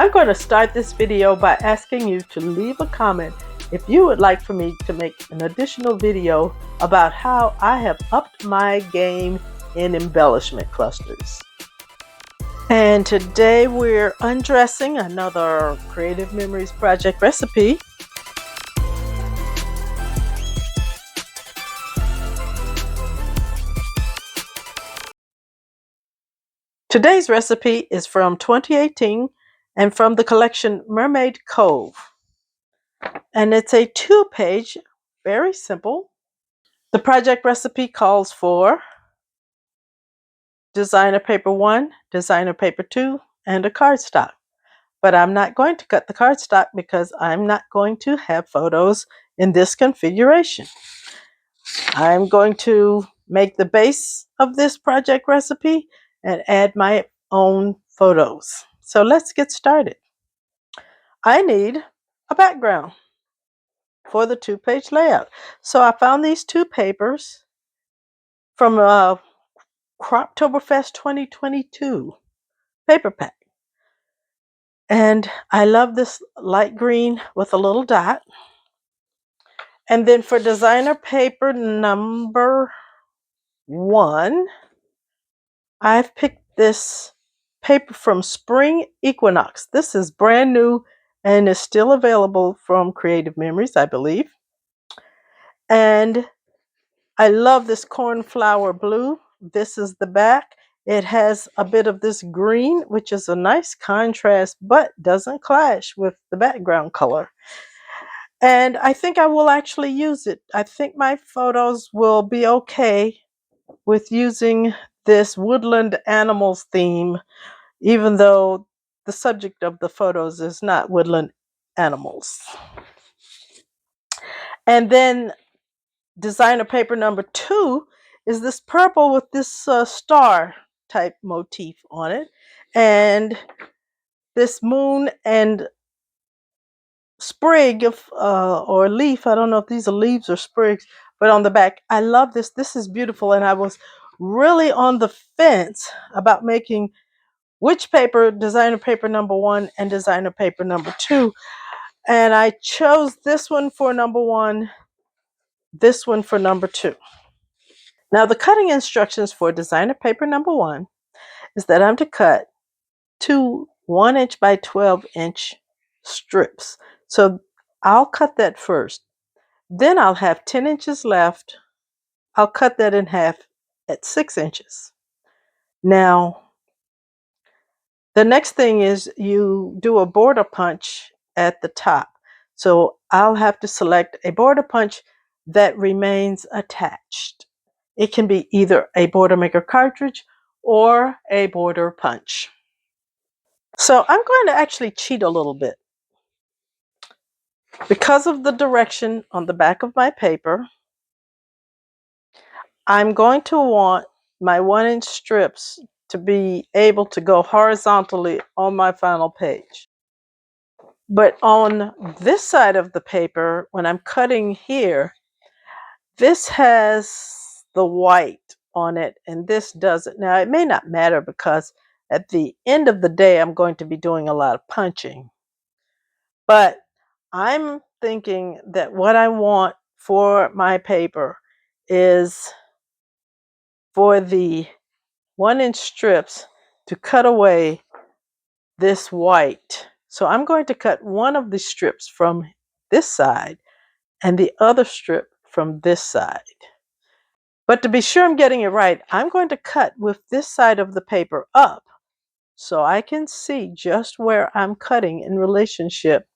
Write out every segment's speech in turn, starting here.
I'm going to start this video by asking you to leave a comment if you would like for me to make an additional video about how I have upped my game in embellishment clusters. And today we're undressing another Creative Memories project recipe. Today's recipe is from 2018 and from the collection Mermaid, Cove. And it's a 2-page, very simple. The project recipe calls for designer paper 1, designer paper 2, and a cardstock. But I'm not going to cut the cardstock because I'm not going to have photos in this configuration. I'm going to make the base of this project recipe and add my own photos. So let's get started. I need a background for the 2-page layout. So I found these 2 papers from Croptoberfest 2022 paper pack. And I love this light green with a little dot. And then for designer paper number 1, I've picked this paper from Spring Equinox. This is brand new and is still available from Creative Memories, I believe. And I love this cornflower blue. This is the back. It has a bit of this green, which is a nice contrast, but doesn't clash with the background color. And I think I will actually use it. I think my photos will be okay with using this woodland animals theme, even though the subject of the photos is not woodland animals. And then designer paper number 2 is this purple with this star type motif on it, and this moon and sprig of or leaf. I don't know if these are leaves or sprigs, but on the back. I love this. This is beautiful, and I was really on the fence about making which paper, designer paper number 1 and designer paper number 2, and I chose this one for number 1, this one for number 2. Now the cutting instructions for designer paper number 1 is that I'm to cut 2 1-inch by 12-inch strips. So I'll cut that first. Then I'll have 10 inches left. I'll cut that in half at 6 inches. Now, the next thing is you do a border punch at the top. So I'll have to select a border punch that remains attached. It can be either a border maker cartridge or a border punch. So I'm going to actually cheat a little bit. Because of the direction on the back of my paper, I'm going to want my 1-inch strips to be able to go horizontally on my final page. But on this side of the paper, when I'm cutting here, this has the white on it and this doesn't. Now, it may not matter because at the end of the day, I'm going to be doing a lot of punching. But I'm thinking that what I want for my paper is for the 1-inch strips to cut away this white. So I'm going to cut one of the strips from this side and the other strip from this side. But to be sure I'm getting it right, I'm going to cut with this side of the paper up so I can see just where I'm cutting in relationship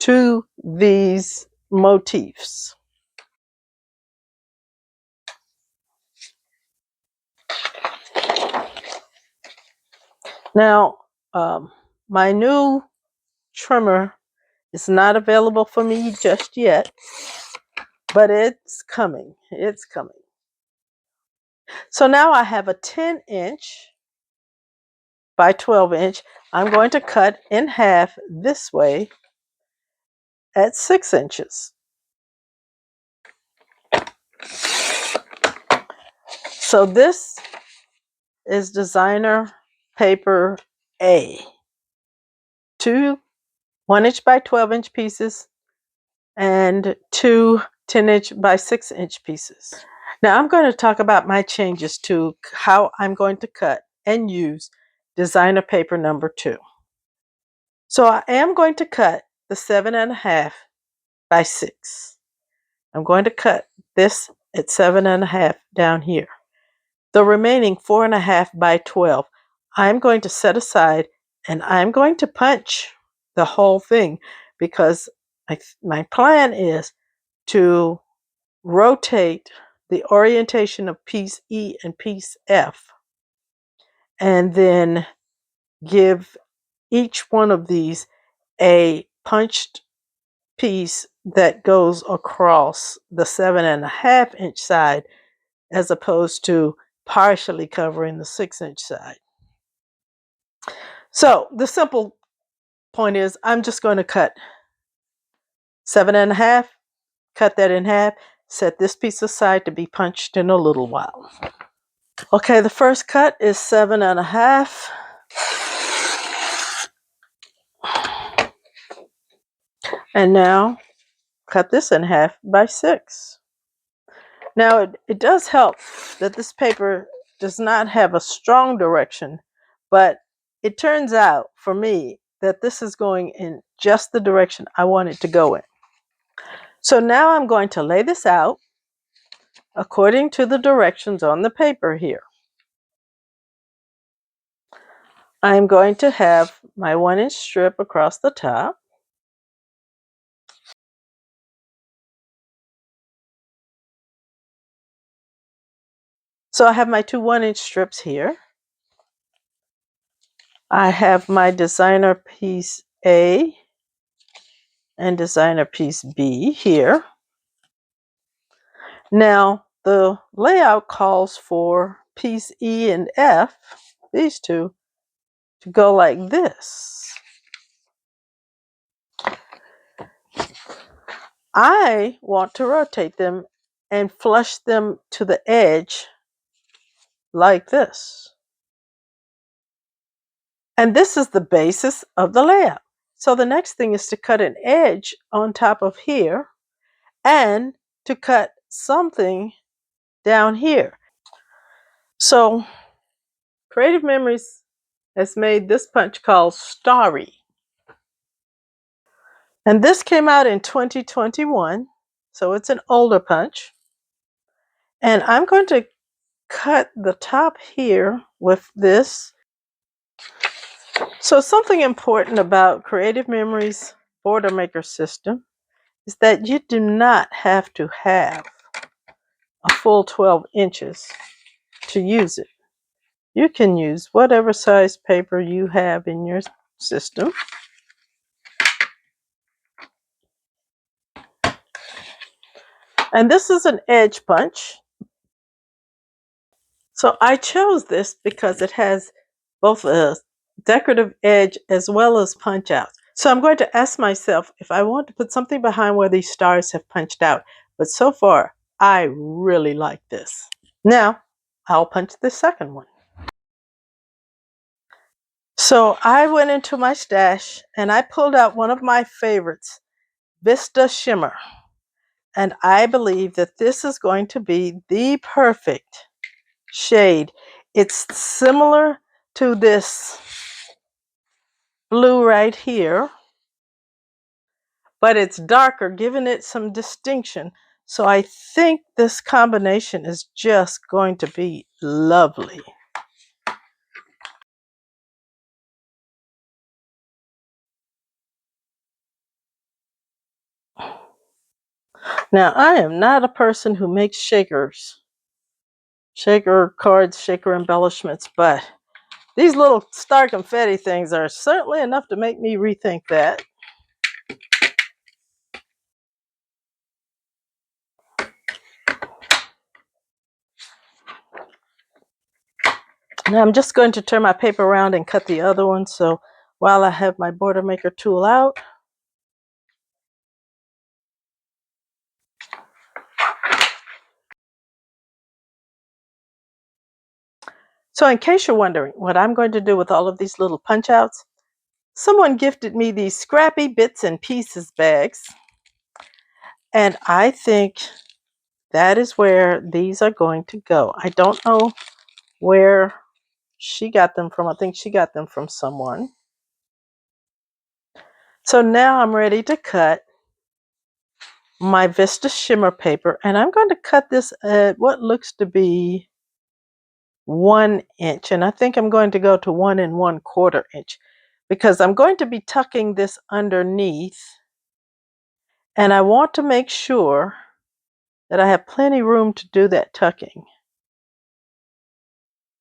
to these motifs. Now, my new trimmer is not available for me just yet, but it's coming. It's coming. So now I have a 10-inch by 12-inch. I'm going to cut in half this way at 6 inches. So this is designer paper A 2 1-inch by 12-inch pieces and 2 10-inch by 6-inch pieces. Now I'm going to talk about my changes to how I'm going to cut and use designer paper number 2. So I am going to cut the 7.5 by 6. I'm going to cut this at 7.5 down here. The remaining 4.5 by 12, I'm going to set aside and I'm going to punch the whole thing because my plan is to rotate the orientation of piece E and piece F and then give each one of these a punched piece that goes across the 7.5-inch side as opposed to partially covering the 6-inch side. So the simple point is I'm just going to cut 7.5, cut that in half, set this piece aside to be punched in a little while. Okay, the first cut is 7.5. And now cut this in half by 6. Now it does help that this paper does not have a strong direction, but it turns out for me that this is going in just the direction I want it to go in. So now I'm going to lay this out according to the directions on the paper here. I'm going to have my 1-inch strip across the top. So I have my 2 1-inch strips here. I have my designer piece A and designer piece B here. Now the layout calls for piece E and F, these two, to go like this. I want to rotate them and flush them to the edge like this. And this is the basis of the layout. So the next thing is to cut an edge on top of here and to cut something down here. So Creative Memories has made this punch called Starry. And this came out in 2021, so it's an older punch. And I'm going to cut the top here with this. So something important about Creative Memories Border Maker system is that you do not have to have a full 12 inches to use it. You can use whatever size paper you have in your system. And this is an edge punch. So I chose this because it has both a decorative edge as well as punch outs. So I'm going to ask myself if I want to put something behind where these stars have punched out. But so far, I really like this. Now, I'll punch the second one. So I went into my stash and I pulled out one of my favorites, Vista Shimmer. And I believe that this is going to be the perfect shade. It's similar to this blue right here, but it's darker, giving it some distinction. So I think this combination is just going to be lovely. Now, I am not a person who makes shaker cards, shaker embellishments, but these little star confetti things are certainly enough to make me rethink that. Now I'm just going to turn my paper around and cut the other one. So while I have my border maker tool out, so in case you're wondering what I'm going to do with all of these little punch outs, Someone gifted me these scrappy bits and pieces bags, and I think that is where these are going to go. I don't know where she got them from. I think she got them from someone. So now I'm ready to cut my Vista shimmer paper, and I'm going to cut this at what looks to be 1 inch, and I think I'm going to go to 1 1/4 inch because I'm going to be tucking this underneath, and I want to make sure that I have plenty room to do that tucking.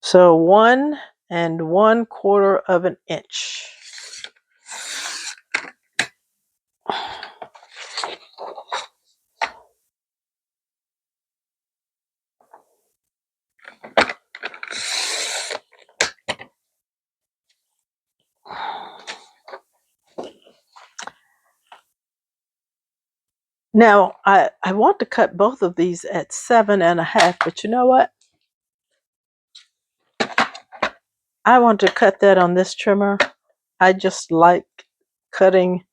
So 1 1/4 of an inch. Now, I want to cut both of these at 7 1/2, but you know what? I want to cut that on this trimmer. I just like cutting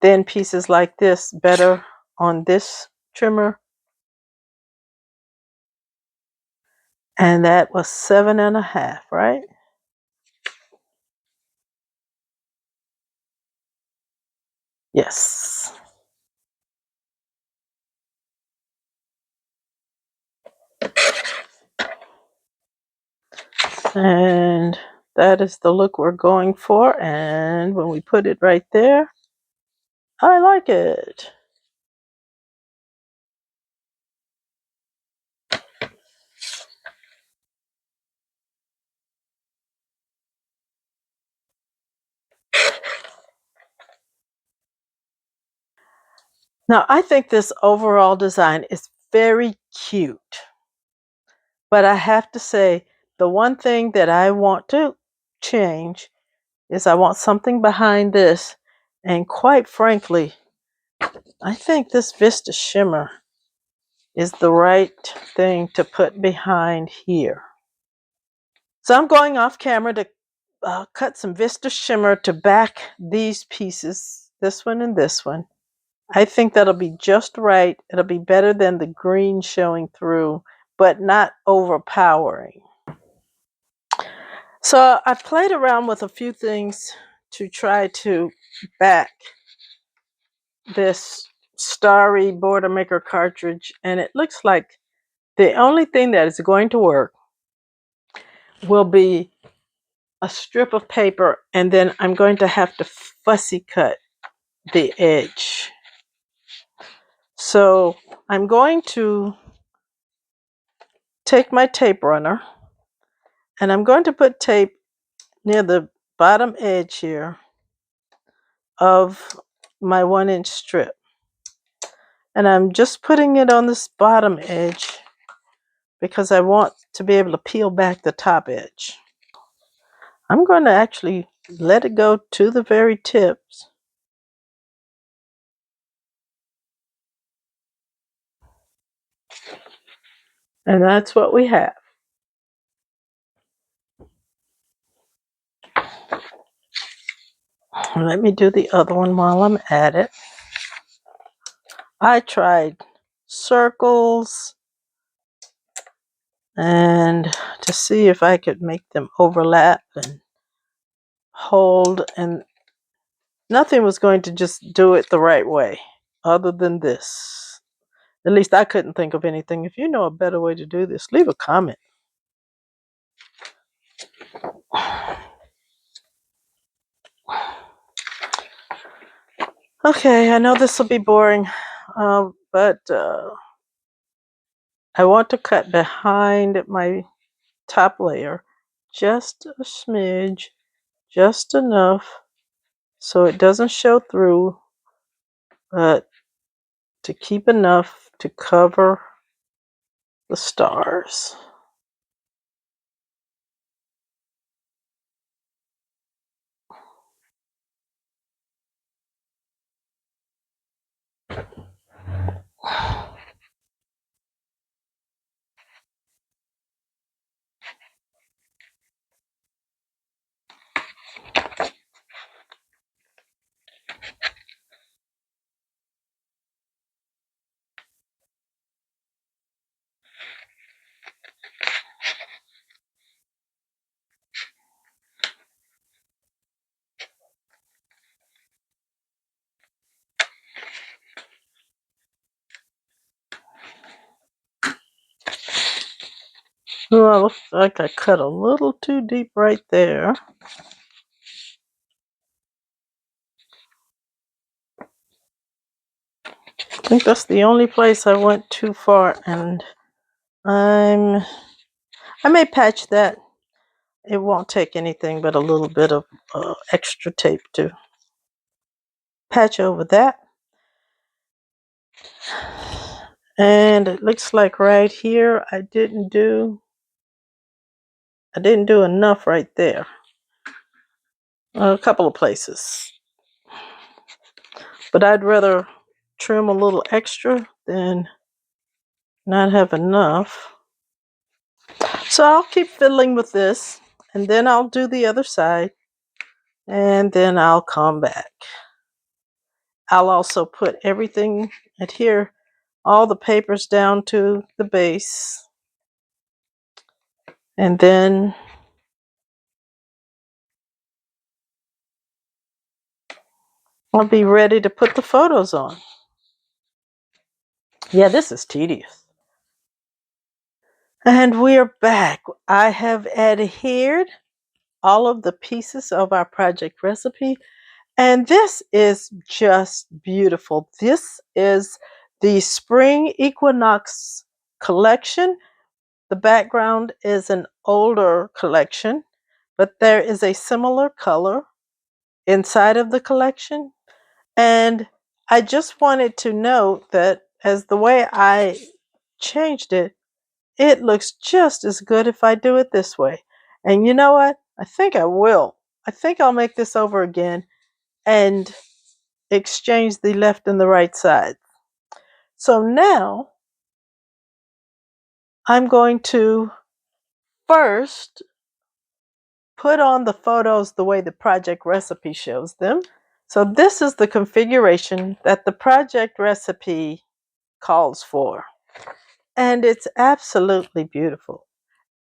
thin pieces like this better on this trimmer. And that was 7 1/2, right? Yes. And that is the look we're going for. And when we put it right there, I like it. Now, I think this overall design is very cute. But I have to say, the one thing that I want to change is I want something behind this. And quite frankly, I think this Vista Shimmer is the right thing to put behind here. So I'm going off camera to cut some Vista Shimmer to back these pieces, this one and this one. I think that'll be just right. It'll be better than the green showing through, but not overpowering. So I played around with a few things to try to back this starry border maker cartridge, and it looks like the only thing that is going to work will be a strip of paper, and then I'm going to have to fussy cut the edge. So I'm going to take my tape runner, and I'm going to put tape near the bottom edge here of my 1 inch strip. And I'm just putting it on this bottom edge because I want to be able to peel back the top edge. I'm going to actually let it go to the very tips. And that's what we have. Let me do the other one while I'm at it. I tried circles and to see if I could make them overlap and hold, and nothing was going to just do it the right way other than this. At least I couldn't think of anything. If you know a better way to do this, leave a comment. Okay, I know this will be boring, but I want to cut behind my top layer just a smidge, just enough so it doesn't show through, but to keep enough to cover the stars. Oh, it looks like I cut a little too deep right there. I think that's the only place I went too far, and I may patch that. It won't take anything but a little bit of extra tape to patch over that. And it looks like right here I didn't do enough right there. A couple of places. But I'd rather trim a little extra than not have enough. So I'll keep fiddling with this, and then I'll do the other side, and then I'll come back. I'll also put everything, adhere all the papers down to the base, and then I'll be ready to put the photos on. Yeah, this is tedious. And we are back. I have adhered all of the pieces of our project recipe, and this is just beautiful. This is the Spring Equinox collection. The background is an older collection, but there is a similar color inside of the collection. And I just wanted to note that as the way I changed it, it looks just as good if I do it this way. And you know what? I think I will. I think I'll make this over again and exchange the left and the right side. So now I'm going to first put on the photos the way the project recipe shows them. So this is the configuration that the project recipe calls for. And it's absolutely beautiful.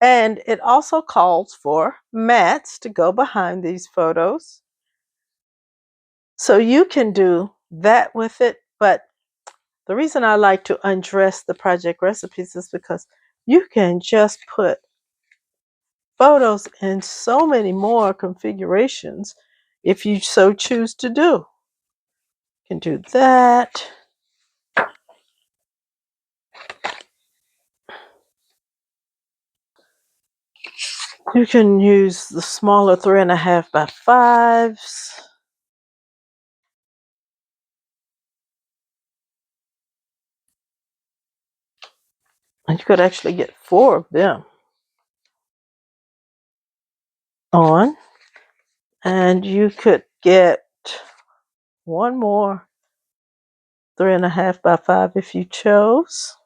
And it also calls for mats to go behind these photos. So you can do that with it. But the reason I like to undress the project recipes is because you can just put photos in so many more configurations if you so choose to do. You can do that. You can use the smaller 3.5 by 5s. And you could actually get 4 of them on. And you could get one more 3.5 by 5 if you chose.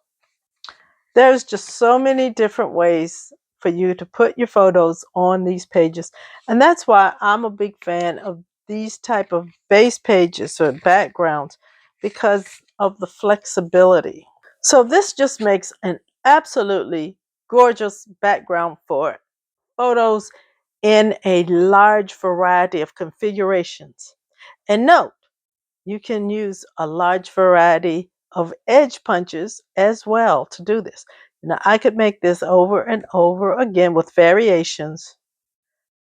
There's just so many different ways for you to put your photos on these pages. And that's why I'm a big fan of these type of base pages or backgrounds, because of the flexibility. So this just makes an absolutely gorgeous background for photos in a large variety of configurations. And note, you can use a large variety of edge punches as well to do this. Now, I could make this over and over again with variations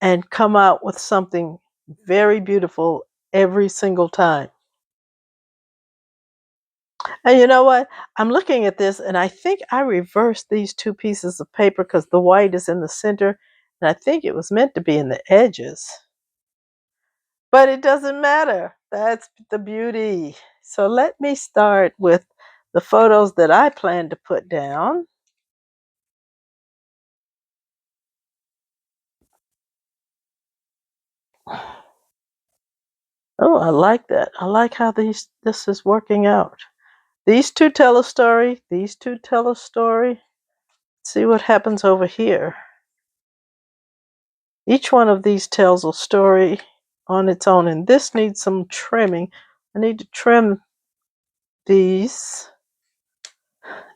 and come out with something very beautiful every single time. And you know what? I'm looking at this and I think I reversed these 2 pieces of paper because the white is in the center and I think it was meant to be in the edges. But it doesn't matter. That's the beauty. So let me start with the photos that I plan to put down. Oh, I like that. I like how this is working out. These 2 tell a story. These 2 tell a story. See what happens over here. Each one of these tells a story on its own, and this needs some trimming. I need to trim these.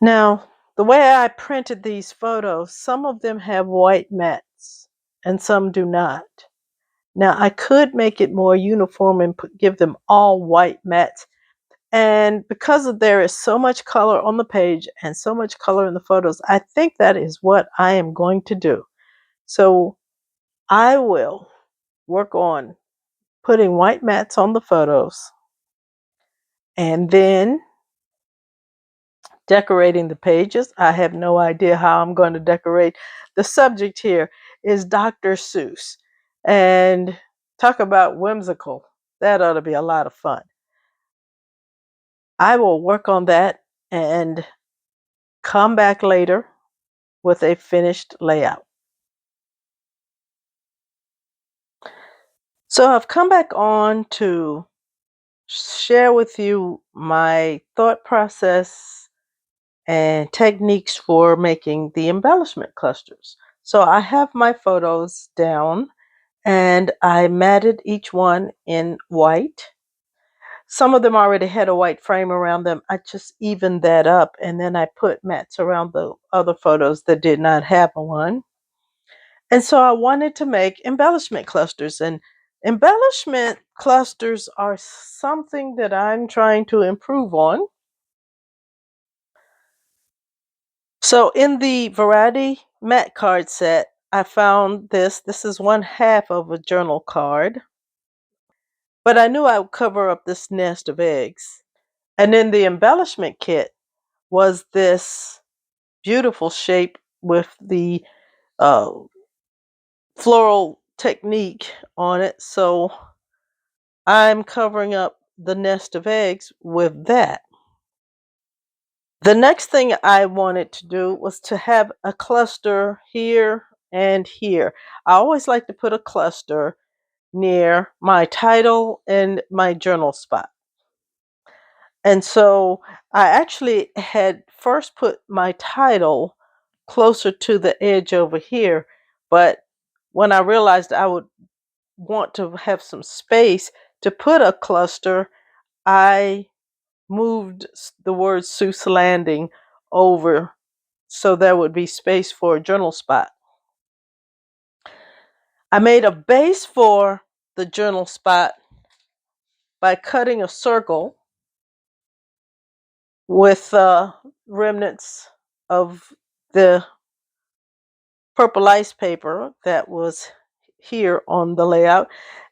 Now, the way I printed these photos, some of them have white mats and some do not. Now, I could make it more uniform and give them all white mats, And because there is so much color on the page and so much color in the photos, I think that is what I am going to do. So I will work on putting white mats on the photos and then decorating the pages. I have no idea how I'm going to decorate. The subject here is Dr. Seuss. And talk about whimsical. That ought to be a lot of fun. I will work on that and come back later with a finished layout. So I've come back on to share with you my thought process and techniques for making the embellishment clusters. So I have my photos down and I matted each one in white. Some of them already had a white frame around them. I just evened that up and then I put mats around the other photos that did not have one. And so I wanted to make embellishment clusters, and embellishment clusters are something that I'm trying to improve on. So in the variety mat card set, I found this. This is 1/2 of a journal card, but I knew I would cover up this nest of eggs. And in the embellishment kit was this beautiful shape with the uh, floral technique on it. So I'm covering up the nest of eggs with that. The next thing I wanted to do was to have a cluster here and here. I always like to put a cluster near my title and my journal spot. And so I actually had first put my title closer to the edge over here, but when I realized I would want to have some space to put a cluster, I moved the word Seuss Landing over so there would be space for a journal spot. I made a base for the journal spot by cutting a circle with remnants of the purple ice paper that was here on the layout.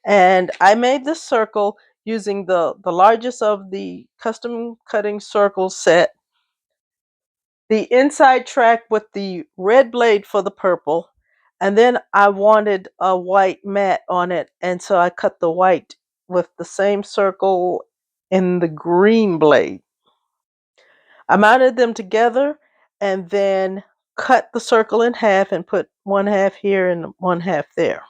And I made this circle using the largest of the custom cutting circle set, the inside track with the red blade for the purple, and then I wanted a white mat on it, and so I cut the white with the same circle in the green blade. I mounted them together and then cut the circle in half and put 1/2 here and 1/2 there.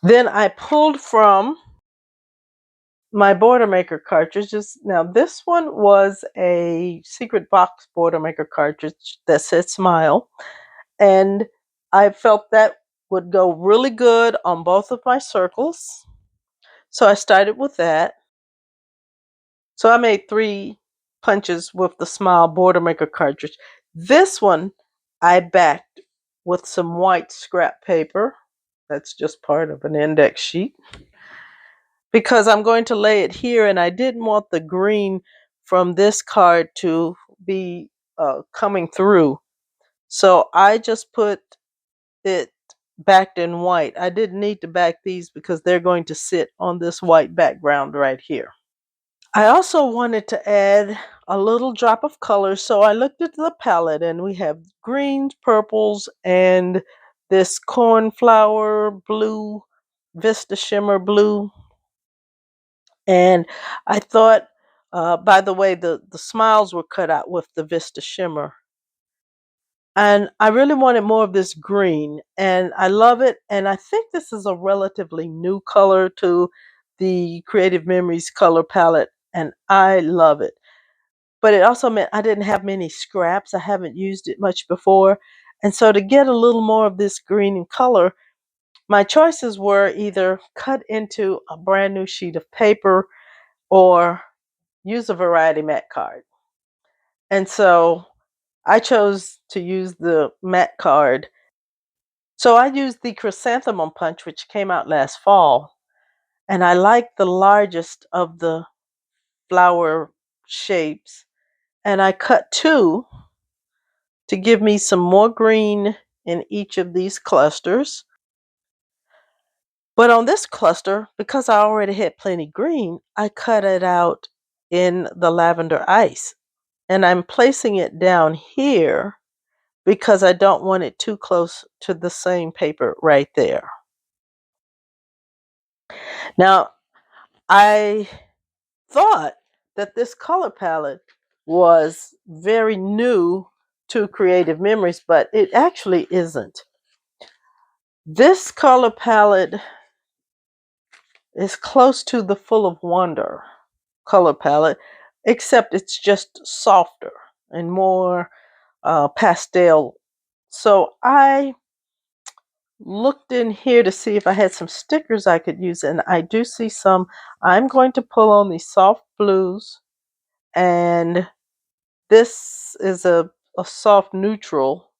Then I pulled from my border maker cartridges. Now this one was a secret box border maker cartridge that said Smile, and I felt that would go really good on both of my circles. So I started with that. So I made 3 punches with the Smile border maker cartridge. This one I backed with some white scrap paper. That's just part of an index sheet, because I'm going to lay it here and I didn't want the green from this card to be coming through. So I just put it backed in white. I didn't need to back these because they're going to sit on this white background right here. I also wanted to add a little drop of color, so I looked at the palette and we have greens, purples, and this cornflower blue, Vista Shimmer blue. And I thought, by the way, the smiles were cut out with the Vista Shimmer. And I really wanted more of this green, and I love it. And I think this is a relatively new color to the Creative Memories color palette, and I love it. But it also meant I didn't have many scraps. I haven't used it much before. And so to get a little more of this green in color, my choices were either cut into a brand new sheet of paper or use a variety mat card. And so I chose to use the mat card. So I used the chrysanthemum punch, which came out last fall. And I like the largest of the flower shapes, and I cut two to give me some more green in each of these clusters. But on this cluster, because I already had plenty green, I cut it out in the lavender ice. And I'm placing it down here because I don't want it too close to the same paper right there. Now, I thought that this color palette was very new to Creative Memories, but it actually isn't. This color palette is close to the Full of Wonder color palette, except it's just softer and more pastel. So I looked in here to see if I had some stickers I could use, and I do see some. I'm going to pull on these soft blues, and this is a soft neutral,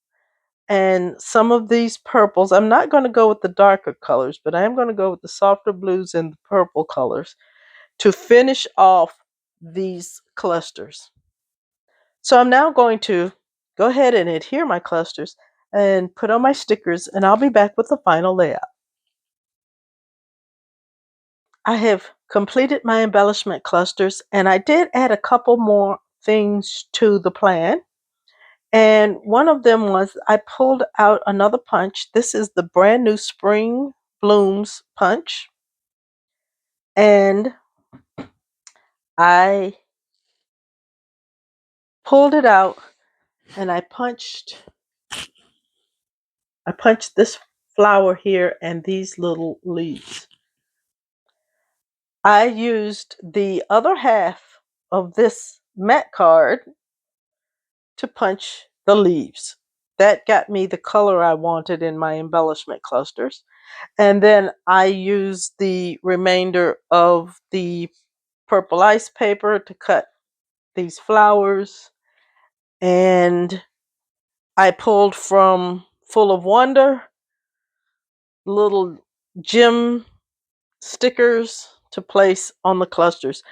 and some of these purples. I'm not going to go with the darker colors, but I am going to go with the softer blues and the purple colors to finish off these clusters. So I'm now going to go ahead and adhere my clusters and put on my stickers, and I'll be back with the final layout. I have completed my embellishment clusters, and I did add a couple more things to the plan. And one of them was I pulled out another punch. This is the brand new Spring Blooms punch. And I pulled it out and I punched this flower here and these little leaves. I used the other half of this mat card to punch the leaves. That got me the color I wanted in my embellishment clusters. And then I used the remainder of the purple ice paper to cut these flowers. And I pulled from Full of Wonder little gem stickers to place on the clusters.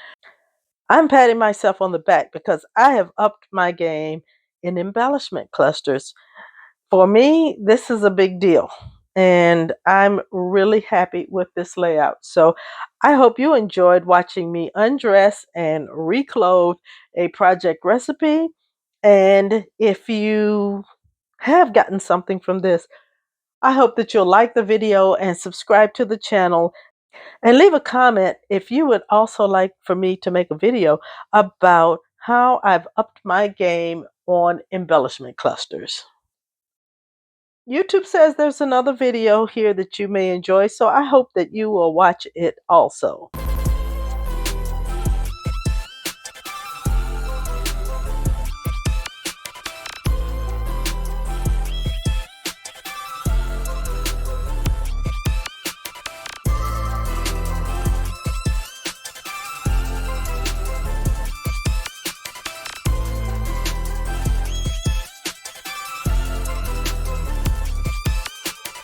I'm patting myself on the back because I have upped my game in embellishment clusters. For me, this is a big deal, and I'm really happy with this layout. So I hope you enjoyed watching me undress and reclothe a project recipe. And if you have gotten something from this, I hope that you'll like the video and subscribe to the channel. And leave a comment if you would also like for me to make a video about how I've upped my game on embellishment clusters. YouTube says there's another video here that you may enjoy, so I hope that you will watch it also.